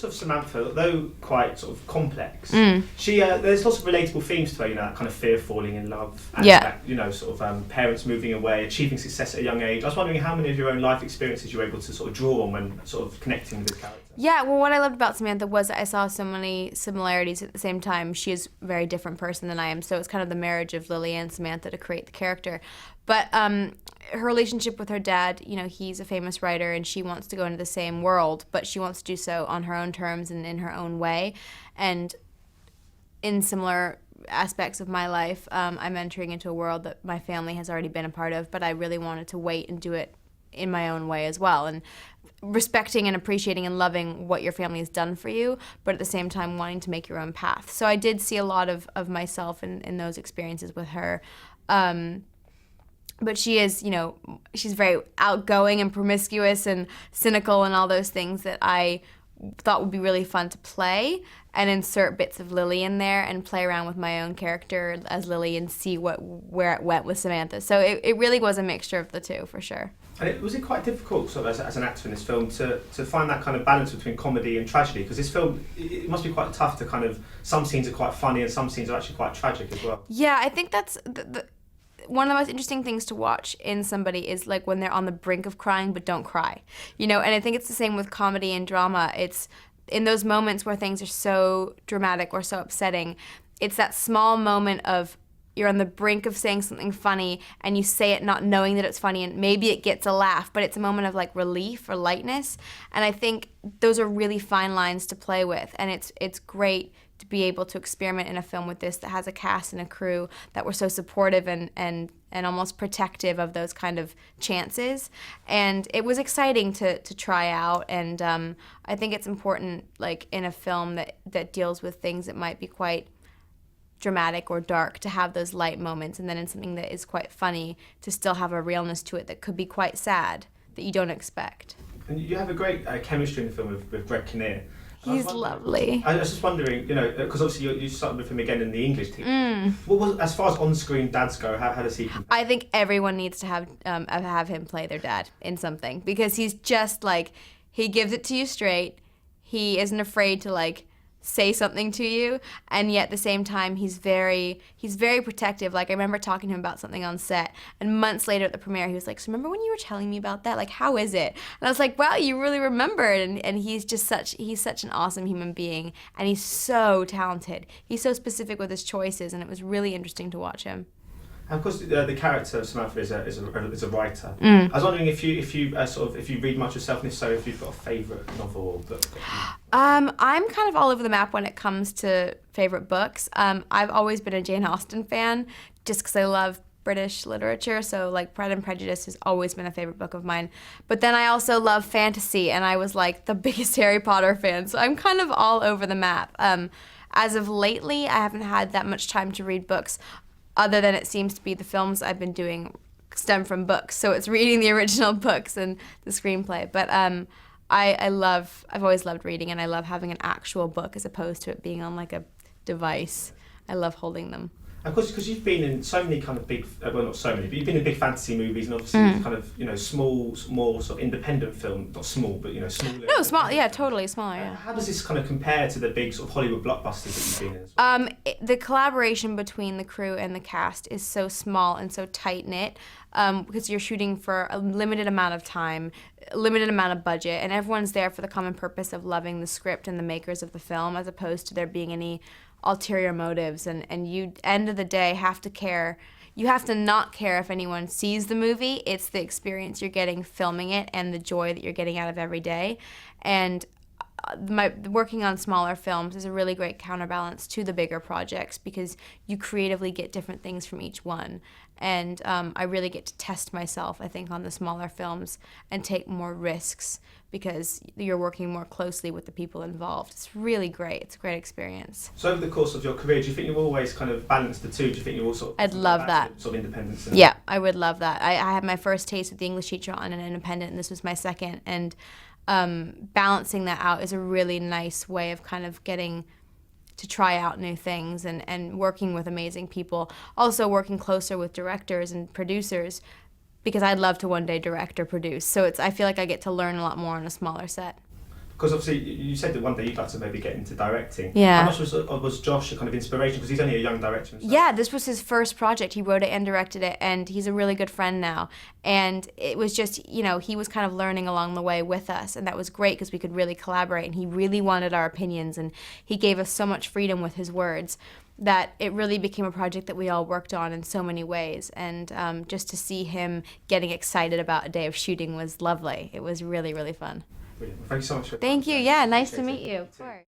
of Samantha, though quite sort of complex, she there's lots of relatable themes to her, you know, that kind of fear of falling in love, and that, you know, sort of parents moving away, achieving success at a young age. I was wondering how many of your own life experiences you were able to sort of draw on when sort of connecting with this character. Yeah, well, what I loved about Samantha was that I saw so many similarities. At the same time, she is a very different person than I am, so it's kind of the marriage of Lily and Samantha to create the character. But her relationship with her dad, you know, he's a famous writer and she wants to go into the same world, but she wants to do so on her own terms and in her own way. And in similar aspects of my life, I'm entering into a world that my family has already been a part of, but I really wanted to wait and do it in my own way as well. And respecting and appreciating and loving what your family has done for you, but at the same time wanting to make your own path. So I did see a lot of myself in those experiences with her. But she is, you know, she's very outgoing and promiscuous and cynical and all those things that I thought would be really fun to play, and insert bits of Lily in there and play around with my own character as Lily and see where it went with Samantha. So it really was a mixture of the two, for sure. And was it quite difficult, sort of, as an actor in this film, to find that kind of balance between comedy and tragedy? Because this film, it must be quite tough to kind of, some scenes are quite funny and some scenes are actually quite tragic as well. Yeah, I think that's one of the most interesting things to watch in somebody is like when they're on the brink of crying but don't cry, you know. And I think it's the same with comedy and drama. It's in those moments where things are so dramatic or so upsetting, it's that small moment of you're on the brink of saying something funny and you say it not knowing that it's funny, and maybe it gets a laugh, but it's a moment of like relief or lightness. And I think those are really fine lines to play with, and it's great to be able to experiment in a film with this that has a cast and a crew that were so supportive and almost protective of those kind of chances. And it was exciting to try out, and I think it's important, like in a film that deals with things that might be quite dramatic or dark, to have those light moments, and then in something that is quite funny to still have a realness to it that could be quite sad that you don't expect. And you have a great chemistry in the film with Greg Kinnear. He's lovely. I was just wondering, you know, because obviously you started with him again in the English team. What was, as far as on-screen dads go, how does he compare? I think everyone needs to have him play their dad in something, because he's just like, he gives it to you straight. He isn't afraid to like say something to you, and yet at the same time he's very protective. Like, I remember talking to him about something on set, and months later at the premiere he was like, so remember when you were telling me about that, like, how is it? And I was like, wow, you really remembered. And he's such an awesome human being, and he's so talented. He's so specific with his choices, and it was really interesting to watch him. And of course, the character of Samantha is a writer. I was wondering if you read much yourself, and if so, if you've got a favourite novel or book. I'm kind of all over the map when it comes to favourite books. I've always been a Jane Austen fan, just because I love British literature. So like Pride and Prejudice has always been a favourite book of mine. But then I also love fantasy, and I was like the biggest Harry Potter fan. So I'm kind of all over the map. As of lately, I haven't had that much time to read books, other than it seems to be the films I've been doing stem from books. So it's reading the original books and the screenplay. But I've always loved reading, and I love having an actual book as opposed to it being on like a device. I love holding them. Of course, because you've been in so many kind of big, well, not so many, but you've been in big fantasy movies, and obviously kind of, you know, small, more sort of independent film, not small, but, you know, smaller. No, small, yeah, totally smaller, yeah. How does this kind of compare to the big sort of Hollywood blockbusters that you've been in as well? The collaboration between the crew and the cast is so small and so tight-knit, because you're shooting for a limited amount of time, a limited amount of budget, and everyone's there for the common purpose of loving the script and the makers of the film, as opposed to there being any ulterior motives, and you, end of the day, have to care. You have to not care if anyone sees the movie. It's the experience you're getting filming it and the joy that you're getting out of every day. And working on smaller films is a really great counterbalance to the bigger projects, because you creatively get different things from each one. And I really get to test myself, I think, on the smaller films and take more risks, because you're working more closely with the people involved. It's really great. It's a great experience. So over the course of your career, do you think you've always kind of balanced the two? Do you think you all sort of... I'd love that. Sort of independence? Yeah, I would love that. I had my first taste with the English teacher on an independent, and this was my second. And balancing that out is a really nice way of kind of getting to try out new things and working with amazing people. Also working closer with directors and producers, because I'd love to one day direct or produce. So I feel like I get to learn a lot more on a smaller set. Because obviously you said that one day you'd like to maybe get into directing. Yeah. How much was Josh a kind of inspiration? Because he's only a young director himself. Yeah, this was his first project. He wrote it and directed it, and he's a really good friend now. And it was just, you know, he was kind of learning along the way with us, and that was great because we could really collaborate, and he really wanted our opinions, and he gave us so much freedom with his words that it really became a project that we all worked on in so many ways. And just to see him getting excited about a day of shooting was lovely. It was really, really fun. Brilliant. Well, thank you so much for Thank you. Yeah, nice to meet you. Of course.